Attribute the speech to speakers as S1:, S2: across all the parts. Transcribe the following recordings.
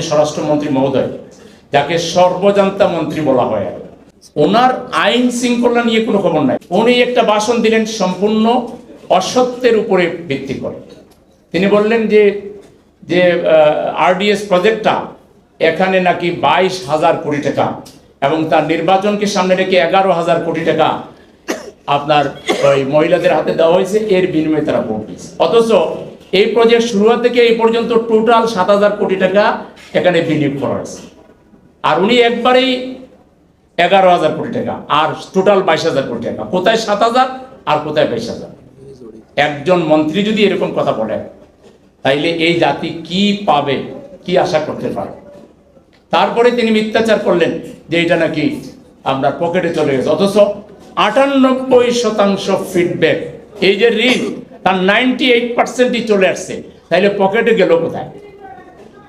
S1: স্বরাষ্ট্রমন্ত্রী মহোদয়, যাকে সর্বজান্তা মন্ত্রী বলা হয়, ওনার আইন শৃঙ্খলা নিয়ে কোনো খবর নাই। উনি একটা ভাষণ দিলেন সম্পূর্ণ অসত্যের উপরে ভিত্তি করে। তিনি বললেন যে যে আরডিএস প্রজেক্টটা এখানে নাকি 22,000 কোটি টাকা এবং তার নির্বাচনকে সামনে রেখে 11,000 কোটি টাকা আপনার ওই মহিলাদের হাতে দেওয়া হয়েছে, এর বিনিময়ে তারা ভোট দিয়েছে। অথচ এই প্রজেক্ট শুরু থেকে এই পর্যন্ত টোটাল 7,000 কোটি টাকা এখানে বিনিয়োগ করা হয়েছে, আর উনি একবারেই 11,000 কোটি টাকা আর টোটাল 22,000 কোটি টাকা। কোথায় 7,000 আর কোথায় 22,000? একজন মন্ত্রী যদি এরকম কথা বলে, তাইলে এই জাতি কি পাবে, কি আশা করতে পারে? তারপরে তিনি মিথ্যাচার করলেন যে এটা নাকি আমরা পকেটে চলে গেছে, অথচ 98% ফিডব্যাক, এই যে ঋণ তার 98%ই চলে আসছে। তাইলে পকেটে গেল কোথায়?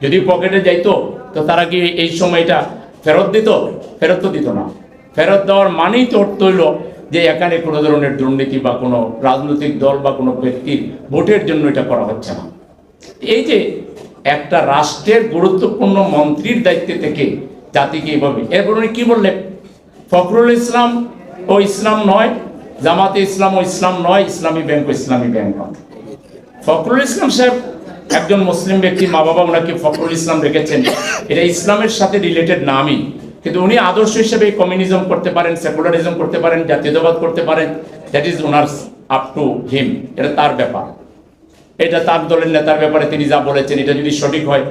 S1: যদি পকেটে যাইতো তো তারা কি এই সময়টা ফেরত দিত? ফেরত তো দিত না। ফেরত দেওয়ার মানেই তো অর্থ হইল যে এখানে কোনো ধরনের দুর্নীতি বা কোনো রাজনৈতিক দল বা কোনো ব্যক্তির ভোটের জন্য এটা করা হচ্ছে না। এই যে একটা রাষ্ট্রের গুরুত্বপূর্ণ মন্ত্রীর দায়িত্বে থেকে জাতিকে এইভাবে, এরপর উনি কি বললেন? ফখরুল ইসলাম ও ইসলাম নয়, জামাতে ইসলাম ও ইসলাম নয়, ইসলামী ব্যাংক ও ইসলামী ব্যাংক নয়। ফখরুল ইসলাম সাহেব একজন মুসলিম ব্যক্তি, মা বাবা ওনাকে ফখরুল ইসলাম রেখেছেন, এটা ইসলামের সাথে রিলেটেড নামই, কিন্তু উনি আদর্শ হিসেবে কমিউনিজম করতে পারেন, সেকুলারিজম করতে পারেন, জাতীয়তাবাদ করতে পারেন, that is owner up to him, এটা তার ব্যাপার। এটা তার দলের নেতার ব্যাপারে তিনি যা বলেছেন এটা যদি সঠিক হয়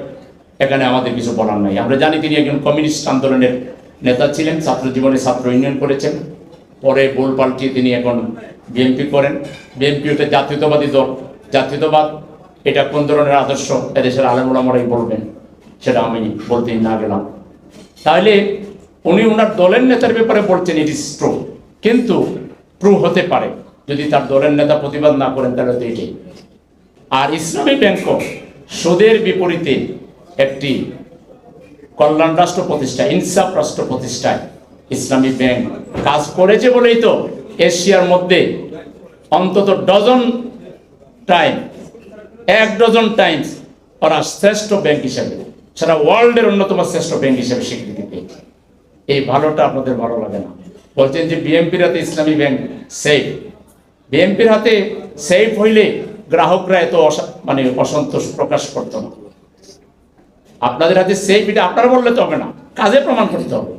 S1: এখানে আমাদের কিছু বলার নাই। আমরা জানি তিনি একজন কমিউনিস্ট আন্দোলনের নেতা ছিলেন, ছাত্র জীবনে ছাত্র ইউনিয়ন করেছেন, পরে ভুল পাল্টিয়ে তিনি এখন বিএনপি করেন। বিএনপি একটা জাতীয়তাবাদী দল। জাতীয়তাবাদ এটা কোন ধরনের আদর্শ এদেশের আলেম ওলামারাই বলবেন, সেটা আমি বলতেই না গেলাম। তাহলে উনি ওনার দলের নেতার ব্যাপারে বলছেন ইট ইজ ট্রু, কিন্তু ট্রু হতে পারে যদি তার দলের নেতা প্রতিবাদ না করেন, তাহলে তো এটাই। আর ইসলামী ব্যাংক সুদের বিপরীতে একটি কল্যাণ রাষ্ট্র প্রতিষ্ঠা, ইনসাফ রাষ্ট্র প্রতিষ্ঠায় ইসলামী ব্যাংক কাজ করেছে বলেই তো এশিয়ার মধ্যে অন্তত এক ডজন টাইমস ওরা শ্রেষ্ঠ ব্যাংক হিসেবে, সারা ওয়ার্ল্ডের অন্যতম শ্রেষ্ঠ ব্যাংক হিসেবে স্বীকৃতি পেয়েছে। এই ভালোটা আপনাদের ভালো লাগে না? বলছেন যে বিএনপির হাতে ইসলামী ব্যাংক সেফ। বিএনপির হাতে সেফ হইলে গ্রাহকরা এত অসন্তোষ প্রকাশ করতো না। আপনাদের হাতে সেফ, এটা আপনারা বললে তো হবে না, কাজে প্রমাণ করতে হবে।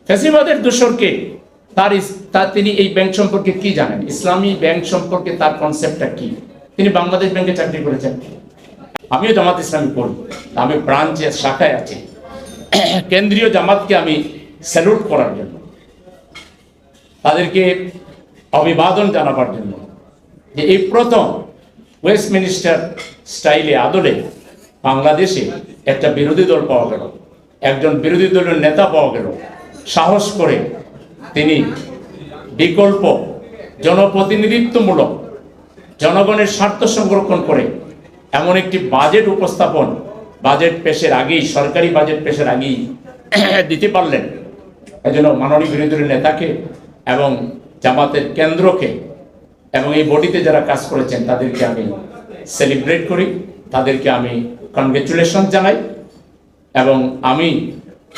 S1: ফ্যাসিবাদের দোসরকে তিনি এই ব্যাংক সম্পর্কে কি জানেন? ইসলামী ব্যাংক সম্পর্কে তার কনসেপ্টটা কি? তিনি বাংলাদেশ ব্যাংকে চাকরি করেছেন। আমিও জামাত ইসলামী করি, আমি ব্রাঞ্চে শাখায় আছি। কেন্দ্রীয় জামাতকে আমি স্যালুট করার জন্য, তাদেরকে অভিবাদন জানাবার জন্য, যে এই প্রথম ওয়েস্টমিনিস্টার স্টাইলে আদলে বাংলাদেশে একটা বিরোধী দল পাওয়া গেল, একজন বিরোধী দলের নেতা পাওয়া গেল, সাহস করে তিনি বিকল্প জনপ্রতিনিধিত্বমূলক জনগণের স্বার্থ সংরক্ষণ করে এমন একটি বাজেট উপস্থাপন, বাজেট পেশের আগেই, সরকারি বাজেট পেশের আগেই দিতে পারলেন। এজন্য মাননীয় বিরোধী দলের নেতাকে এবং জামাতের কেন্দ্রকে এবং এই বডিতে যারা কাজ করেছেন তাদেরকে আমি সেলিব্রেট করি, তাদেরকে আমি কনগ্রেচুলেশন জানাই, এবং আমি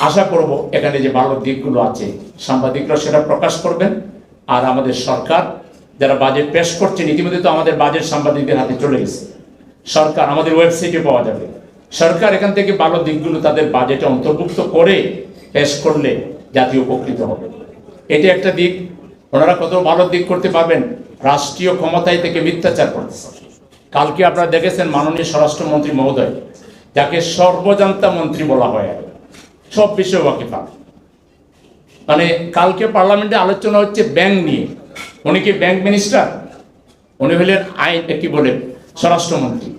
S1: আশা করব এখানে যে ভালো দিকগুলো আছে সাংবাদিকরা সেটা প্রকাশ করবেন। আর আমাদের সরকার যারা বাজেট পেশ করছেন, ইতিমধ্যে তো আমাদের বাজেট সাংবাদিকদের হাতে চলে গেছে, সরকার আমাদের ওয়েবসাইটে পাওয়া যাবে। সরকার এখান থেকে ভালো দিকগুলো তাদের বাজেটে অন্তর্ভুক্ত করে পেশ করলে জাতীয় উপকৃত হবে। এটা একটা দিক। ওনারা কত ভালো দিক করতে পারবেন, রাষ্ট্রীয় ক্ষমতায় থেকে মিথ্যাচার করতেছে। কালকে আপনারা দেখেছেন মাননীয় স্বরাষ্ট্রমন্ত্রী মহোদয়, যাকে সর্বজান্তা মন্ত্রী বলা হয়, সব বিষয়ে ওয়াকিফা, কালকে পার্লামেন্টে আলোচনা হচ্ছে ব্যাংক নিয়ে। উনি কি ব্যাংক মিনিস্টার? উনি হলেন আইন কি বলে স্বরাষ্ট্রমন্ত্রী।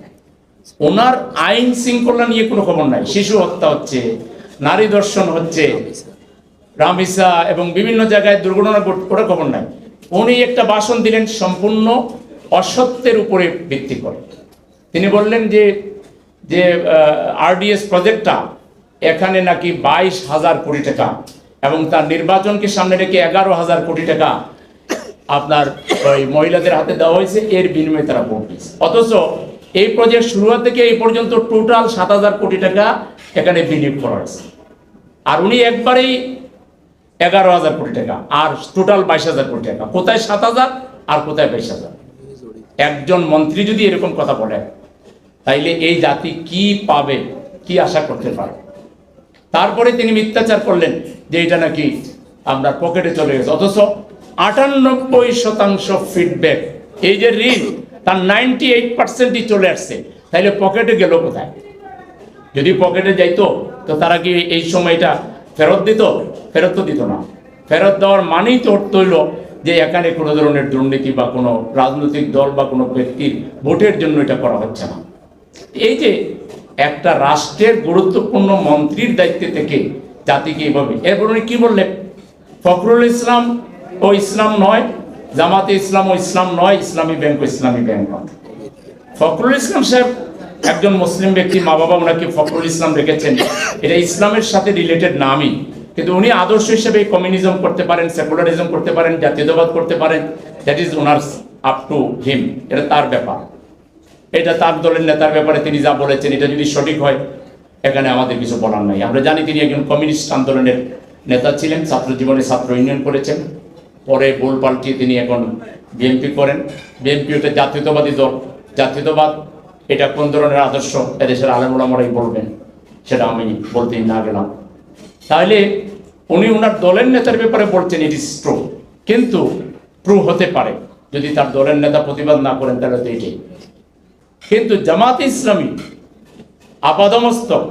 S1: ওনার আইন শৃঙ্খলা নিয়ে কোনো খবর নাই। শিশু হত্যা হচ্ছে, নারী ধর্ষণ হচ্ছে, রামিসা এবং বিভিন্ন জায়গায় দুর্ঘটনা ঘটে, খবর নাই। উনি একটা ভাষণ দিলেন সম্পূর্ণ অসত্যের উপরে ভিত্তি করে। তিনি বললেন যে যে আরডিএস প্রজেক্টটা এখানে নাকি 22,000 কোটি টাকা এবং তার নির্বাচনকে সামনে রেখে 11,000 কোটি টাকা আপনার ওই মহিলাদের হাতে দেওয়া হয়েছে, এর বিনিময়ে তারা ভোট দিয়েছে। অথচ এই প্রজেক্ট শুরু থেকে এই পর্যন্ত টোটাল 7,000 কোটি টাকা এখানে বিনিয়োগ করা হয়েছে। আর উনি একবারেই 11,000 কোটি টাকা, আর টোটাল 22,000 কোটি টাকা। কোথায় 7,000 আর কোথায় 22,000? একজন মন্ত্রী যদি এরকম কথা বলে, তাইলে এই জাতি কি পাবে, কি আশা করতে পারে? তারপরে তিনি মিথ্যাচার করলেন যে এটা নাকি আমরা পকেটে চলে গেছে, অথচ 98% ফিডব্যাক, এই যে ঋণ তার 98%ই চলে আসছে, তাইলে পকেটে গেল কোথায়? যদি পকেটে যাইতো তো তারা কি এই সময়টা ফেরত দিত? ফেরত তো দিত না। ফেরত দেওয়ার মানেই তো অর্থ হইল যে এখানে কোনো ধরনের দুর্নীতি বা কোনো রাজনৈতিক দল বা কোনো ব্যক্তির ভোটের জন্য এটা করা হচ্ছে না। এই যে একটা রাষ্ট্রের গুরুত্বপূর্ণ মন্ত্রীর দায়িত্বে থেকে জাতিকে এইভাবে, এরপর উনি কি বললেন? ফখরুল ইসলাম ও ইসলাম নয়, জামাতে ইসলাম ও ইসলাম নয়, ইসলামী ব্যাংক ও ইসলামী ব্যাংক নয়। ফখরুল ইসলাম সাহেব একজন মুসলিম ব্যক্তি, মা বাবা ওনাকে ফখরুল ইসলাম রেখেছেন, এটা ইসলামের সাথে রিলেটেড নামই, কিন্তু উনি আদর্শ হিসেবে কমিউনিজম করতে পারেন, সেকুলারিজম করতে পারেন, জাতীয়তাবাদ করতে পারেন, that is owner up to him, এটা তার ব্যাপার। এটা তার দলের নেতার ব্যাপারে তিনি যা বলেছেন এটা যদি সঠিক হয় এখানে আমাদের কিছু বলার নাই। আমরা জানি তিনি একজন কমিউনিস্ট আন্দোলনের নেতা ছিলেন, ছাত্র জীবনে ছাত্র ইউনিয়ন করেছেন, পরে বোল পাল্টিয়ে তিনি এখন বিএনপি করেন। বিএনপি একটা জাতীয়তাবাদী দল। জাতীয়তাবাদ এটা কোন ধরনের আদর্শ এদেশের আলেম ওলামারাই বলবেন, সেটা আমি বলতেই না গেলাম। তাহলে উনি ওনার দলের নেতার ব্যাপারে বলছেন ইট ইজ ট্রু, কিন্তু ট্রু হতে পারে যদি তার দলের নেতা প্রতিবাদ না করেন, তাহলে তো এটাই। কিন্তু জামাতে ইসলামী আপাদমস্তক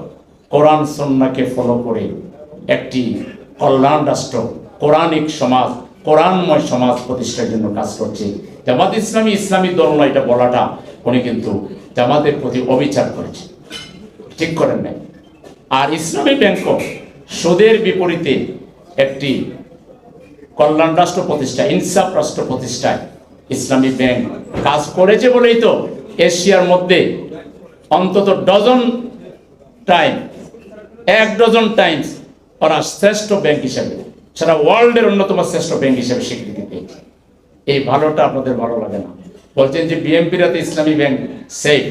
S1: কোরআন সুন্নাহকে ফলো করে একটি কল্যাণ রাষ্ট্র, কোরআনিক সমাজ, কোরআনময় সমাজ প্রতিষ্ঠার জন্য কাজ করছে। জামাত ইসলামী ইসলামী দল নয়, এটা বলাটা উনি কিন্তু জামাতের প্রতি অবিচার করেছে, ঠিক করেন নাই। আর ইসলামী ব্যাংকও সুদের বিপরীতে একটি কল্যাণ রাষ্ট্র প্রতিষ্ঠা, ইনসাফ রাষ্ট্র প্রতিষ্ঠায় ইসলামী ব্যাংক কাজ করেছে বলেই তো এশিয়ার মধ্যে অন্তত এক ডজন টাইমস ওরা শ্রেষ্ঠ ব্যাংক হিসেবে, সারা ওয়ার্ল্ডের অন্যতম শ্রেষ্ঠ ব্যাংক হিসেবে স্বীকৃতি পেয়েছে। এই ভালোটা আপনাদের ভালো লাগে না। বলছেন যে বিএনপির হাতে ইসলামী ব্যাংক সেফ।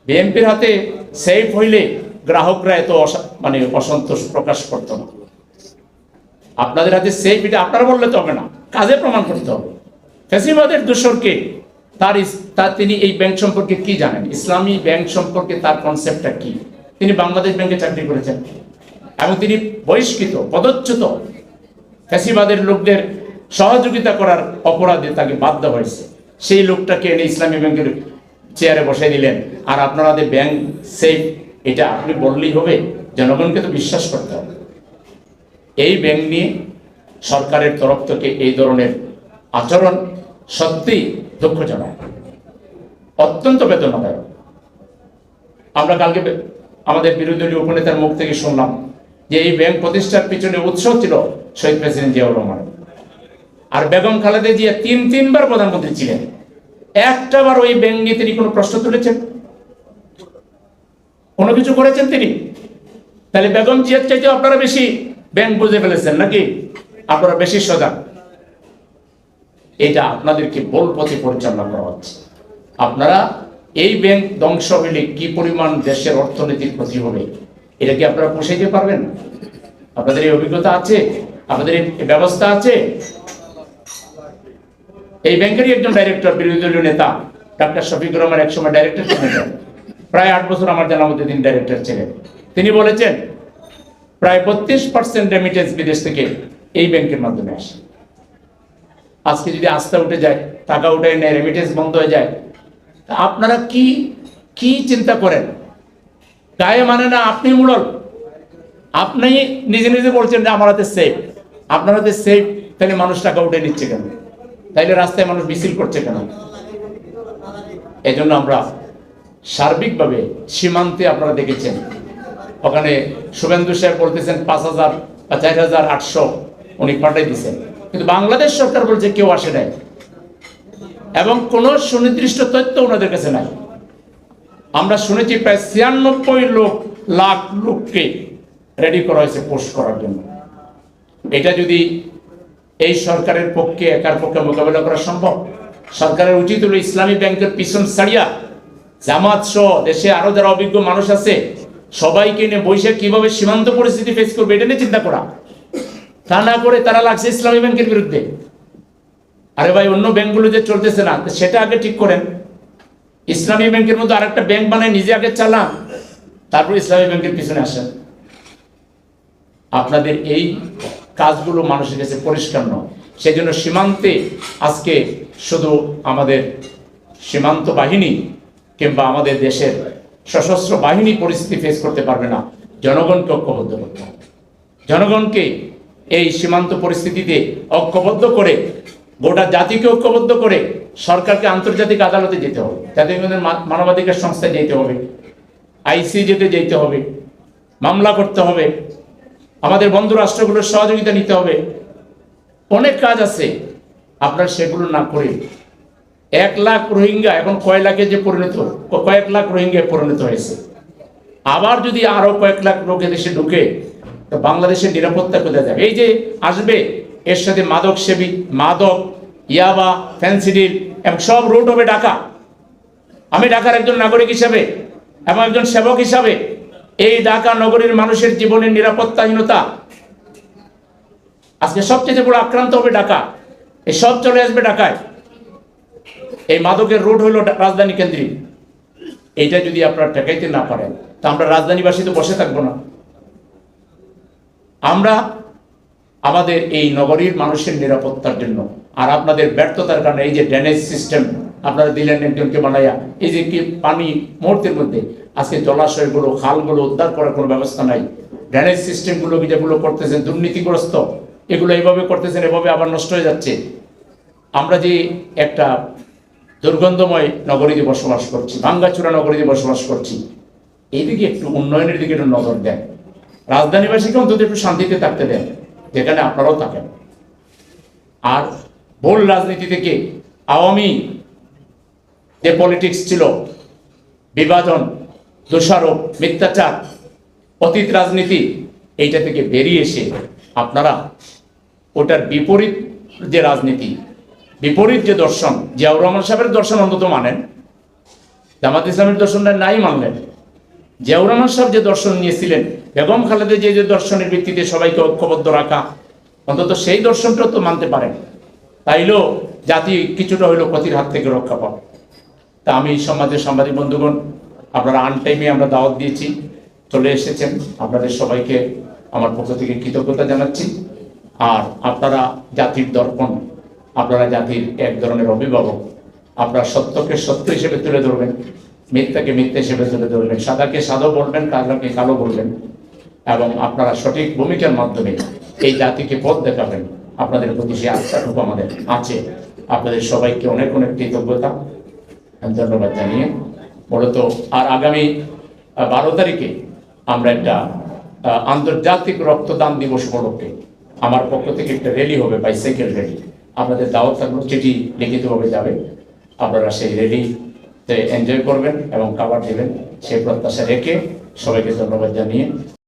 S1: বিএনপির হাতে সেফ হইলে গ্রাহকরা এত অসন্তোষ প্রকাশ করত না। আপনাদের হাতে সেফ, এটা আপনারা বললে তো হবে না, কাজে প্রমাণ করতে হবে। ফ্যাসিবাদের দোসরকে তিনি এই ব্যাংক সম্পর্কে কি জানেন? ইসলামী ব্যাংক সম্পর্কে তার কনসেপ্টটা কি? তিনি বাংলাদেশ ব্যাংকে চাকরি করেছেন এবং তিনি বহিষ্কৃত, পদচ্যুত, ফ্যাসিবাদের লোকদের সহযোগিতা করার অপরাধে তাকে বাধ্য হয়েছে। সেই লোকটাকে এনে ইসলামী ব্যাংকের চেয়ারে বসাই দিলেন, আর আপনারা ব্যাংক সেফ এটা আপনি বললেই হবে? জনগণকে তো বিশ্বাস করতে হবে। এই ব্যাংক নিয়ে সরকারের তরফ থেকে এই ধরনের আচরণ সত্যি দুঃখজনক, অত্যন্ত বেদনাদায়ক। আমরা কালকে আমাদের বিরোধী দলীয় উপনেতার মুখ থেকে শুনলাম যে এই ব্যাংক প্রতিষ্ঠার পিছনে উৎস ছিল শহীদ প্রেসিডেন্ট জিয়াউর রহমান, আর বেগম খালেদা জিয়া তিনবার প্রধানমন্ত্রী ছিলেন, একটাবার ওই ব্যাংক নিয়ে তিনি কোনো প্রশ্ন তুলেছেন? কোনো কিছু করেছেন তিনি? তাহলে বেগম জিয়ার চাইতে আপনারা বেশি ব্যাংক বুঝে ফেলেছেন নাকি? আপনারা বেশি সজাগ। এটা আপনাদেরকে বলপথে পরিচালনা করা হচ্ছে। আপনারা এই ব্যাংক ধ্বংস হইলে কি পরিমাণ দেশের অর্থনীতির ক্ষতি হবে, এটা কি আপনারা পোষাইতে পারবেন? আপনাদের এই অভিজ্ঞতা আছে? আপনাদের এই ব্যবস্থা আছে? এই ব্যাংকেরই একজন ডাইরেক্টর, বিরোধী দলীয় নেতা ডাক্তার শফিকুর রহমান একসময় ডাইরেক্টর ছিলেন, প্রায় 8 বছর আমার জানার মধ্যে তিনি ডাইরেক্টর ছিলেন। তিনি বলেছেন প্রায় 32% রেমিটেন্স বিদেশ থেকে এই ব্যাংকের মাধ্যমে আসে। আজকে যদি আস্থা উঠে যায়, টাকা উঠে নেয়, রেমিটেন্স বন্ধ হয়ে যায়, আপনারা কি চিন্তা করেন? গায়ে মানে না, আপনি মুড়ল, আপনি নিজে নিজে বলছেন যে আমার হাতে সেফ। আপনার হাতে সেফ, তাহলে মানুষ টাকা উঠে নিচ্ছে কেন? তাইলে রাস্তায় মানুষ মিছিল করছে কেন? এই জন্য আমরা সার্বিকভাবে সীমান্তে আপনারা দেখেছেন, ওখানে শুভেন্দু সাহেব বলতেছেন 5,000 বা 4,800 উনি পাঠাই দিচ্ছেন, কিন্তু বাংলাদেশ সরকার বলছে কেউ আসে নাই এবং কোনো সুনির্দিষ্ট তথ্য ওনাদের কাছে নাই। আমরা শুনেছি প্রায় 96 লাখ লোককে রেডি করা হয়েছে পোস্ট করার জন্য। এটা যদি এই সরকারের পক্ষে, একার পক্ষে মোকাবেলা করা সম্ভব? সরকারের উচিত হলো ইসলামী ব্যাংকের পিছন ছাড়িয়া জামাত সহ দেশে আরো যারা অভিজ্ঞ মানুষ আছে সবাইকে নিয়ে বসে কিভাবে সীমান্ত পরিস্থিতি ফেস করবে এটা নিয়ে চিন্তা করা। তা না করে তারা লাগছে ইসলামী ব্যাংকের বিরুদ্ধে। আরে ভাই, অন্য ব্যাংকগুলো যে চলতেছে না সেটা আগে ঠিক করেন। ইসলামী ব্যাংকের মধ্যে আরেকটা ব্যাংক বানায় নিজে আগে চালান, তারপর ইসলামী ব্যাংকের পিছনে আসেন। আপনাদের এই কাজগুলো মানুষের কাছে পরিষ্কার নয়। সেই জন্য সীমান্তে আজকে শুধু আমাদের সীমান্ত বাহিনী কিংবা আমাদের দেশের সশস্ত্র বাহিনী পরিস্থিতি ফেস করতে পারবে না, জনগণকে ঐক্যবদ্ধ করতে হবে। জনগণকে এই সীমান্ত পরিস্থিতিতে ঐক্যবদ্ধ করে, গোটা জাতিকে ঐক্যবদ্ধ করে সরকারকে আন্তর্জাতিক আদালতে যেতে হবে, জাতিসংঘের মানবাধিকার সংস্থায় যেতে হবে, আইসিজেতে যেতে হবে, মামলা করতে হবে, আমাদের বন্ধু রাষ্ট্রগুলোর সহযোগিতা নিতে হবে। অনেক কাজ আছে, আপনারা সেগুলো না করে 1 লাখ রোহিঙ্গা এখন কয় লাখে যে পরিণত, কয়েক লাখ রোহিঙ্গায় পরিণত হয়েছে। আবার যদি আরো কয়েক লাখ লোক দেশে ঢুকে, তো বাংলাদেশের নিরাপত্তা কোথায় যাবে? এই যে আসবে, এর সাথে মাদক, ইয়াবা, ফ্যান্সিডিল এবং সব রুট হবে ঢাকা। আমি ঢাকার একজন নাগরিক হিসাবে এবং একজন সেবক হিসাবে এই ঢাকা নগরীর মানুষের জীবনের নিরাপত্তাহীনতা আজকে সবচেয়ে বড় আক্রান্ত হবে ঢাকা। এই সব চলে আসবে ঢাকায়। এই মাদকের রুট হলো রাজধানী কেন্দ্রিক। এইটা যদি আপনারা ঠেকাইতে না পারেন, তা আমরা রাজধানীবাসী তো বসে থাকবো না। আমরা আমাদের এই নগরীর মানুষের নিরাপত্তার জন্য, আর আপনাদের ব্যর্থতার কারণে এই যে ড্রেনেজ সিস্টেম আপনারা দিলেন একজনকে বানাইয়া, এই যে কি পানি মুহূর্তের মধ্যে, আজকে জলাশয়গুলো, খালগুলো উদ্ধার করার কোনো ব্যবস্থা নাই। ড্রেনেজ সিস্টেমগুলো যেগুলো করতেছেন দুর্নীতিগ্রস্ত, এগুলো এইভাবে করতেছেন, এভাবে আবার নষ্ট হয়ে যাচ্ছে। আমরা যে একটা দুর্গন্ধময় নগরীতে বসবাস করছি, ভাঙ্গাচুরা নগরীতে বসবাস করছি, এইদিকে একটু উন্নয়নের দিকে একটু নজর দেন। রাজধানীবাসীকে অন্তত একটু শান্তিতে থাকতে দেন, যেখানে আপনারাও থাকেন। আর ভুল রাজনীতি থেকে, আওয়ামী যে পলিটিক্স ছিল, বিভাজন, দোষারোপ, মিথ্যাচার, অতীত রাজনীতি, এইটা থেকে বেরিয়ে এসে আপনারা ওটার বিপরীত যে রাজনীতি, বিপরীত যে দর্শন, জিয়াউর রহমান সাহেবের দর্শন অন্তত মানেন, জামাত ইসলামের দর্শনটা নাই মানলেন। জিয়াউর রহমান সাহেব যে দর্শন নিয়েছিলেন, বেগম খালেদা যে দর্শনের ভিত্তিতে সবাইকে ঐক্যবদ্ধ রাখা, অন্তত সেই দর্শনটা তো মানতে পারেন। তাইলেও জাতি কিছুটা হইলেও ক্ষতির হাত থেকে রক্ষা পাবে। তা আমি সমাজের সাংবাদিক বন্ধুগণ, আপনারা আনটাইমে আমরা দাওয়াত দিয়েছি, চলে এসেছেন, আপনাদের সবাইকে আমার পক্ষ থেকে কৃতজ্ঞতা জানাচ্ছি। আর আপনারা জাতির দর্পণ, আপনারা জাতির এক ধরনের অভিভাবক। আপনারা সত্যকে সত্য হিসেবে তুলে ধরবেন, মিথ্যাকে মিথ্যা হিসেবে তুলে ধরবেন, সাদাকে সাদা বলবেন, কালোকে কালো বলবেন, এবং আপনারা সঠিক ভূমিকার মাধ্যমে এই জাতিকে পথ দেখাবেন। আপনাদের প্রতি সেই আস্থাটুকু আমাদের আছে। আপনাদের সবাইকে অনেক অনেক কৃতজ্ঞতা, ধন্যবাদ জানিয়ে মূলত আর আগামী 12 তারিখে আমরা একটা আন্তর্জাতিক রক্তদান দিবস উপলক্ষে আমার পক্ষ থেকে একটা র্যালি হবে, বাইসাইকেল র্যালি। আপনাদের দাওয়াত থাকলো, চিঠি লিখিতভাবে যাবে, আপনারা সেই র্যালিতে এনজয় করবেন এবং খাবার দেবেন, সেই প্রত্যাশা রেখে সবাইকে ধন্যবাদ জানিয়ে